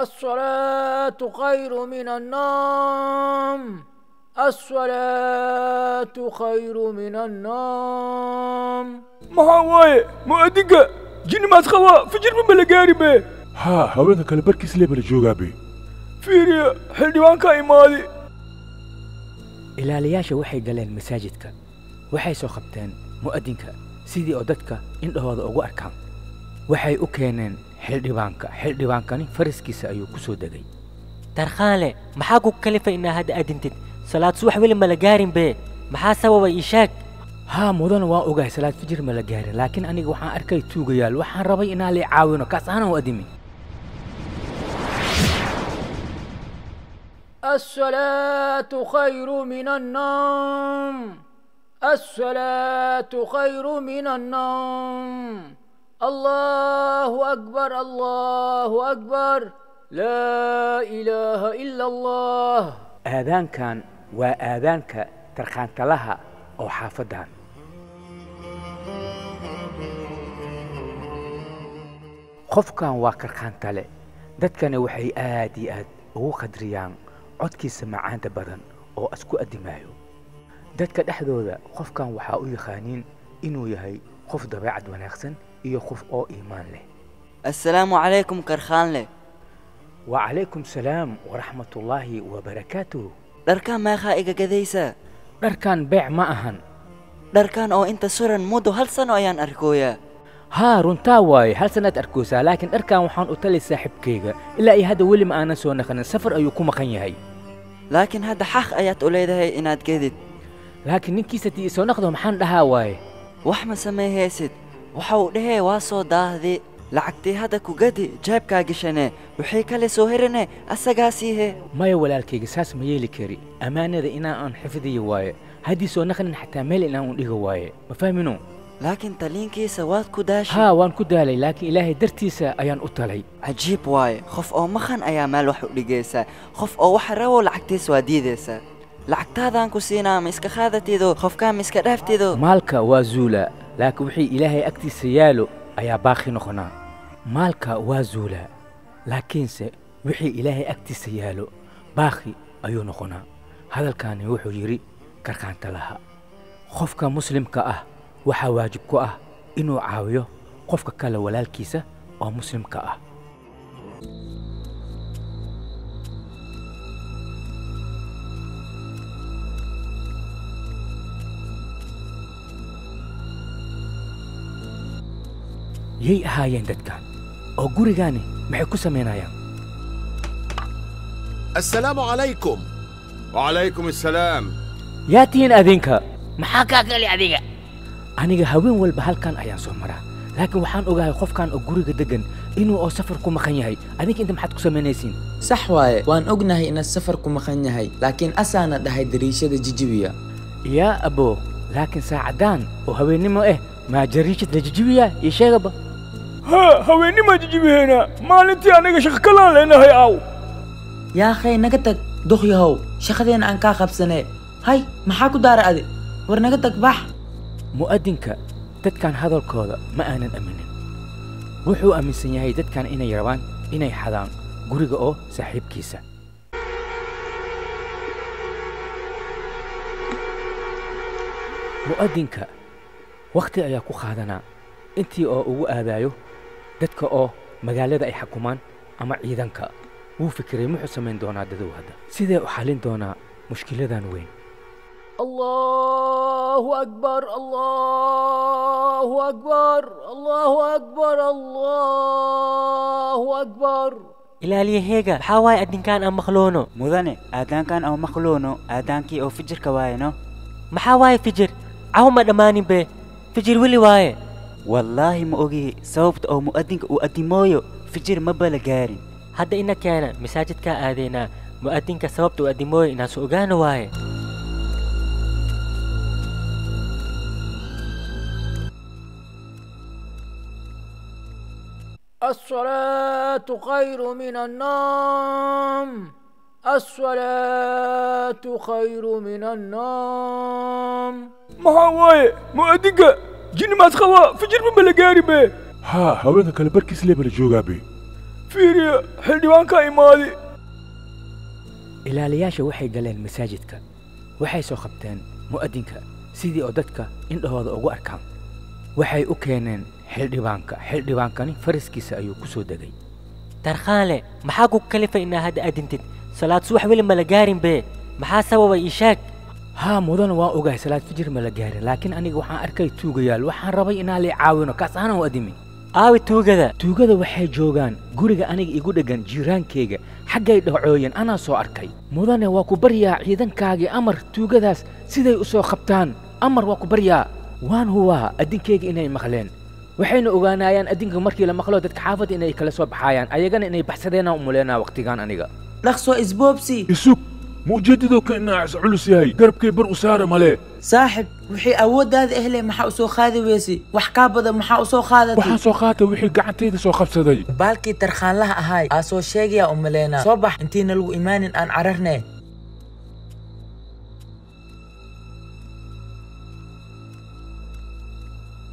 الصلاة خير من النوم. الصلاة خير من النوم. محاواي مؤدقة جيني ما تخوى فجر من بلقاربه. ها هاوينka kale barkiis leebala joogaabe. fiiriya xildhibaanka imaaday. ilaaliyaasha waxay galeen masaajidka waxay soo qabteen mu'adinka sidii oo dadka indhahooda ugu arkaan waxay u keeneen xildhibaankani fariskiisa ayuu ku soo degay. tarkhaanle maxaa ku kalifay inaa hadda adintid salaad subax weli ma la gaarin be maxaa sababay ii sheeg. haa mudan waan ogahay salaad fajir ma la gaarin laakiin aniga waxaan arkay tuugayaal waxaan rabay inaan la caawino kaas aanan u adimi. الصلاة خير من النوم. الصلاة خير من النوم. الله أكبر الله أكبر لا إله إلا الله. آذان كان وآذانك ترخانت لها أو حافظان. خوف كان واكر خانت له دتكنا وحي آدي آد ugu qadriyaan codkiisa macaanta badan oo isku adimaayo dadka dhexdooda qofkan waxa uu yaqaaniin inuu yahay qof dabeecad wanaagsan iyo qof oo iimaan leh. assalaamu calaykum karkhaanle. wa calaykum salaam waraxmatullaahi wabarakaatuh. dharkaan meeqaa iga gadaysaa? dharkaan beec ma ahan. dharkaan oo inta suran muddo 1 sano ayaan arkooyaa. ها runtaa waaye hal sanaad arkoosaa laakiin dharkan waxaan u talay saaxiibkayga ilaa iyo hadda weli ma aanan soo naqanin safar ayuu ku maqan yahay. laakiin hadda xaq ayaad u leedahay inaad gedid. laakiin ninkiisa tii soo naqdo maxaan dhahaa waaye wax ma sameeyaysid waxa uu dhahee waa soo daahday lacagtii hadda ku gadi jeebkaa gashane wixii kale soo herane asagaa siihe. maya walaalkayga saas ma yeeli kari ammaanada inaan xifdiyo waaye haddii soo naqanin xataa meel inaan u dhigo waaye ma fahmino. laakiin taliinkiisa waad ku daashay. haa waan ku daalay laakiin ilaahay dartiisa ayaan u talay. cajiib waaye qof oo maqan ayaa meel wax u dhigaysaa qof oo waxa rabo lacagtiisa waa diidaysaa. lacagtaadaan ku siinaa ma iska qaadatido qofkaa ma iska dhaaftido. maalka waa zuulaa laakiin wixii ilaahay agtiisa yaalo ayaa baaqi noqonaa. maalka waa zuulaa laakiinse wixii ilaahay agtiisa yaalo baaqi ayuu noqonaa. hadalkaani wuxuu yidhi karkaanta laha qofka muslimka ah waxaa waajib ku ah inuu caawiyo qofka kale walaalkiisa oo muslimka ah. yay ahaayeen dadkan oo gurigaani maxay ku samaynayaan? السلام عليكم. وعليكم السلام. yaa tihiin adinka? maxaa kaa gali adiga? aniga haween walba halkan ayaan soo maraa laakiin waxaan ogahay qofkan oo guriga degan inuu oo safar ku maqan yahay. adinka inta maxaad ku samaynaysiin? sax waaye waan ognahay inaad safar ku maqan yahay laakiin asaana dhahay dariishada jijibiya. yaa abo laakiin saacadaan oo haweennimo maa jariishad la jijibiya ii sheegaba. ها haweennima jijibiheena maalintii aniga shaqo kalaan leenahay aaw. yaa akhay naga tag duqyahow shaqadeena aan kaa qabsanee hay maxaa ku daara adi war naga tag bax. mu'adinka dadkan hadalkooda ma aanan aaminin wuxuu aaminsan yahay dadkan inay rabaan inay xadaan guriga oo saaxiibkiisa. mu'adinka waqti ayaa ku qaadanaa intii oo ugu aadaayo dadka oo magaalada ay xukumaan ama ciidanka. wuu fikiray muxuu samayn doonaa dadow hadda sidee u xalin doonaa mushkiladan weyn. الله أكبر الله أكبر الله أكبر الله أكبر. ilaaliyaheega maxaa waaye adinkaan aan maqloono? mudane aadaankan aan maqloono aadaankii oo fijirka waayeno. maxaa waaye fijir? caw ma dhammaanin be fijir weli waaye. wallaahi ma ogihi sababta oo mu'adinka uu adimooyo fijir ma bala gaarin. hadda ina keena masaajidkaa aadaynaa mu'adinka sababta uu adimooyo inaan soo ogaano waaye. الصلاة خير من النوم. الصلاة خير من النوم. محاواي مؤدقة جيني ما تخوى فجر من بلقاربه. ها هاوينka kale barkiis leebala joogaabe. fiiriya xildhibaankaa imaaday. ilaaliyaasha waxay galeen masaajidka waxay soo qabteen mu'adinka sidii oo dadka indhahooda ugu arkaan waxay u keeneen xildhibaankani faraskiisa ayuu ku soo degay. tarkhaanle maxaa ku kalifay inaa hadda adintid salaad subax weli ma la gaarin bee maxaa sababay ii sheeg. haa mudana waan ogahay salaad fajir ma la gaarin laakiin aniga waxaan arkay tuugayaal waxaan rabay inaan la caawino kaas aanan u adimin. aawi tuugada waxay joogaan guriga aniga igu dheggan jiiraankayga xaggay dhacooyeen anaa soo arkay. mudane waa ku baryaa ciidankaagii amar tuugadaas siday u soo qabtaan amar waa ku baryaa. waan hubaa addinkayga inay maqleen waxayna ogaanayaan addinka markii la maqlo dadka xaafadda inay kala soo baxayaan ayagana inay baxsadeenaan u muleynaa waqtigaan aniga. dhaqso isboobsi isug ma ujeedadoo ka inaa culus yahay garabkay bar u saara male. saaxib wixii awooddaada ehle maxaa u soo qaadi weysi wax kaa badan maxaa u soo qaadatay. waxaan soo qaatay wixii gacantayda soo qabsaday. baalkii tarkhaanlaha ahaay aa soo sheegayaa u maleynaa soo bax intiina lagu imaanin aan cararne.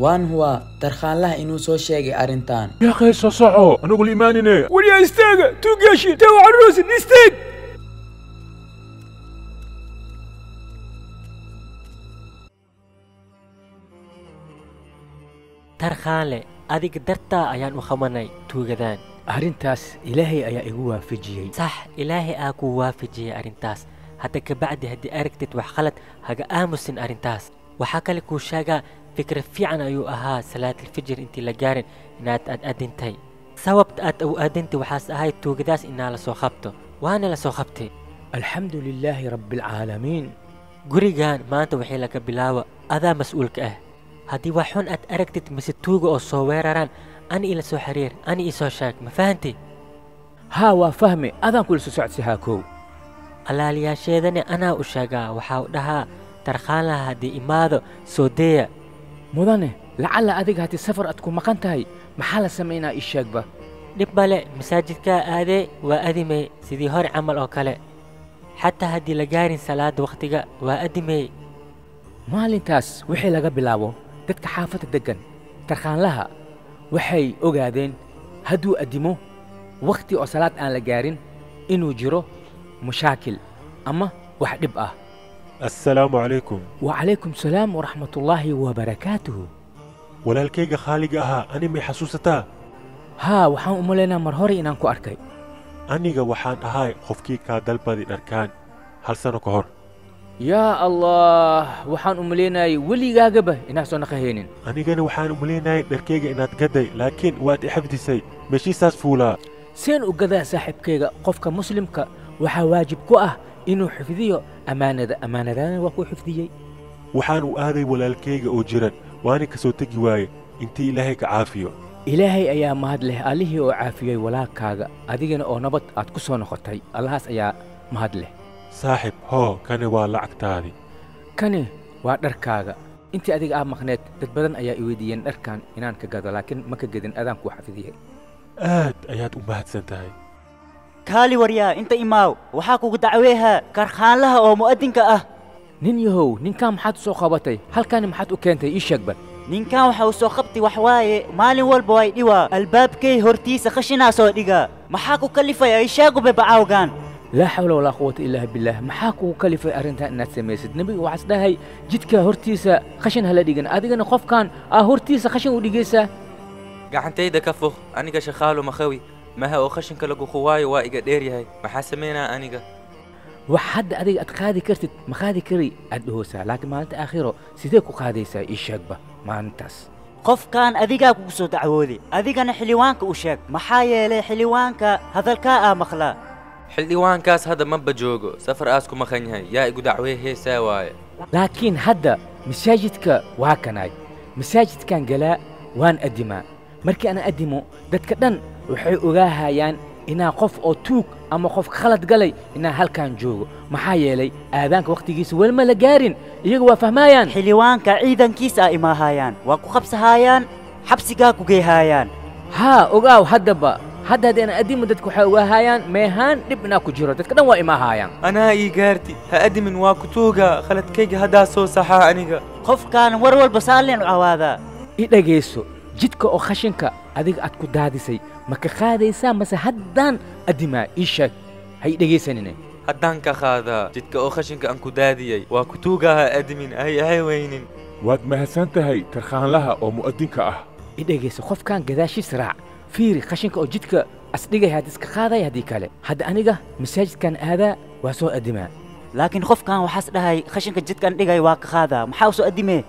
waan huwaa tarkhaanlaha inuu soo sheegay arrintan. yaa qeys soo soco anagu la imaanine. weliyaa istaaga tuugyaashii taa waa carruusin istaag. tarkhaanle adiga dartaa ayaan u qabanay tuugadaan. arrintaas ilaahay ayaa igu waafajiyey. sax ilaahay aa kuu waafajiyey arrintaas hadda kabacdi haddii aragtid wax khalad haga aamusin arrintaas. waxaa kale kuu sheegaa fikra fiican ayuu ahaa salaatulfijir intii la gaarin inaad adintay sababta aad u adintay waxaas ahayd tuugadaas inaa la soo qabto waana la soo qabtay. alxamdu lilaahi rabbialcaalamiin. gurigan maanta waxay laga bilaabo adaa mas-uulka ah haddii wax xun aad aragtid mise tuuga oo soo weeraraan ani ila soo xiriir ani ii soo sheeg ma fahantay. haa waa fahme adaan kula soo socodsihaa kow. allaaliyaasheedana anaa u sheegaa waxaa u dhahaa tarkhaanlaha haddii imaado soo deeya. mudane lacalla adiga haddii safar aad ku maqan tahay maxaa la samaynaa ii sheegba. dhib male masaajidkaa aadee waa adimey sidii hore camal oo kale xataa haddii la gaarin salaada wakhtiga waa adimey. maalintaas wixii laga bilaabo dadka xaafadda deggan tarkhaanlaha waxay ogaadeen hadduu addimo wakhti oo salaad aan la gaarin inuu jiro mushaakil ama wax dhib ah. السلام عليكم. وعليكم السلام ورحمة الله وبركاته. walaalkayga khaaliga ahaa ani may xasuusataa. haa waxaan u malaynaa mar hore inaan ku arkay. aniga waxaan ahay qofkii kaa dalbaday dharkaan 1 sano ka hor. yaa allah waxaan u malaynayay weligaagaba inaad soo naqahaynin. anigana waxaan u malaynayay dharkayga inaad gaday laakiin waad i xafdisay meeshiisaas fuulaa. seen u gadaa saaxiibkayga qofka muslimka waxaa waajib ku ah inuu xifdiyo ammaanadana waa kuu xifdiyey. waxaan u aaday walaalkayga oo jiran waana ka soo tegi waaye intii ilaahay ka caafiyo. ilaahay ayaa mahad leh allihii oo caafiyey walaalkaaga adigana oo nabad aad ku soo noqotay allahaas ayaa mahad leh. saaxib hoo kani waa lacagtaadii. kani waa dharkaaga intii adiga aad maqneed dad badan ayaa i weydiiyeen dharkan inaan ka gado laakiin ma ka gedin adaan kuu xafidiyey. aad ayaad u mahadsan tahay. kaali waryaa inta imaaw waxaa kugu dacweehaa karkhaanlaha oo mu'adinka ah. nin yahow ninkan maxaad u soo qabatay halkani maxaad u keentay ii sheeg bal. ninkan waxa uu soo qabtay wax waaye maalin walba way dhiwaa albaabkay hortiisa khashinaa soo dhigaa maxaa ku kalifay ay sheegube bacaawgaan. laa xawla walaa quwata illaa billaah maxaa kugu kalifay arrintan inaad samaysid nebiga waxaas dhahay jidka hortiisa khashin hala dhigin adigana qofkan aa hortiisa khashin u dhigaysaa. gacantayda ka fog aniga shaqaalo makhawi maha oo khashinka lagu quwaayo waa iga dheer yahay maxaa samaynaa aniga. wax hadda adiga aad qaadi kartid ma qaadi kari aad dhahoosaa laakiin maalinta aakhiro sidee ku qaadaysaa ii sheegba maalintaas. qofkan adigaa kugu soo dacwooday adigana xildhiwaanka u sheeg maxaa yeelay xildhiwaanka hadalkaa aa maqlaa. xildhiwaankaas hadda maba joogo safar aas ku maqan yahay yaa igu dacwee heesaa waaye. laakiin hadda masaajidka waa kanaay masaajidkan galaa waan addimaa markii aan addimo dadka dhan waxay ogaahayaan inaa qof oo tuug ama qof khalad galay inaa halkan joogo maxaa yeelay aadaanka wakhtigiisa weli ma la gaarin iyaga waa fahmaayaan. xildhiwaanka ciidankiisa ay imaahayaan waa ku qabsahaayaan xabsigaa ku geehaayaan. haa ogaaw haddaba hadda haddayna addimo dadka waxay ogaahayaan meehaan dhib inaa ku jiro dadka dhan waa imaahayaan. anaa ii gaarti ha addimin waa ku tuuga khaladkayga haddaa soo saxaa aniga. qofkaan war walba saalleen u cawaadaa. i dhegayso jidka oo khashinka adiga aad ku daadisay ma ka qaadaysaa mase haddaan addimaa ii sheeg hay dhegaysanine haddaan ka qaadaa jidka oo khashinka aan ku daadiyey waa ku tuugaha admin ay ahaywaynin waad mahadsan tahay tarkhaanlaha oo mu'adinka ah i dhegaysa qofkan gadaashiis raac fiiri khashinka oo jidka asdhigay had iska qaadaya haddii kale hadda aniga masaajidkan aadaa waa soo addimaa laakiin qofkan waxaas dhahay khashinka jidkan dhigay waa ka qaadaa maxaa u soo addimee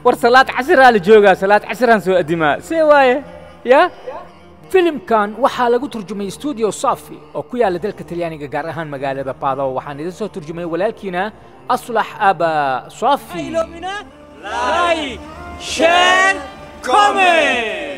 war salaad casraa la joogaa salaad casraan soo addimaa see waaye ya filimkan waxaa lagu turjumay studio safi oo ku yaala dalka talyaaniga gaar ahaan magaalada Padova waxaan idin soo turjumay walaalkiina aslax aba safi like share comment